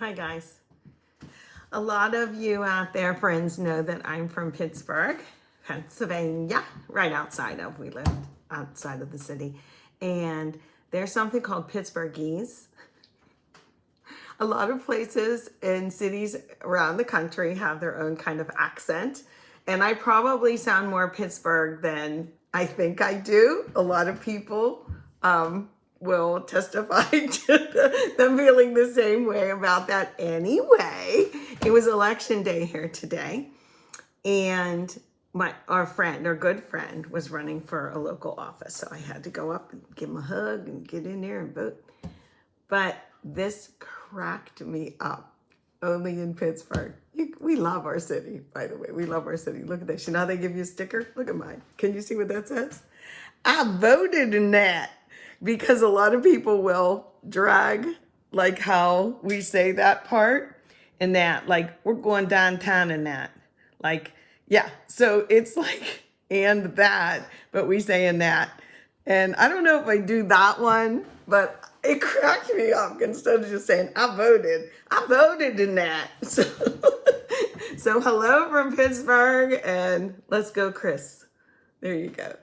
Hi guys. A lot of you out there, friends, know that I'm from Pittsburgh, Pennsylvania, we live outside of the city. And there's something called Pittsburghese. A lot of places and cities around the country have their own kind of accent. And I probably sound more Pittsburgh than I think I do. A lot of people will testify to them feeling the same way about that. Anyway, it was election day here today. And our good friend was running for a local office. So I had to go up and give him a hug and get in there and vote. But this cracked me up. Only in Pittsburgh. We love our city, by the way. We love our city. Look at this. You know how they give you a sticker? Look at mine. Can you see what that says? I voted in that. Because a lot of people will drag like how we say that part and that, like we're going downtown in that. Like, yeah. So it's like, and that, but we say in that. And I don't know if I do that one, but it cracked me up instead of just saying, I voted in that. So hello from Pittsburgh and let's go, Chris. There you go.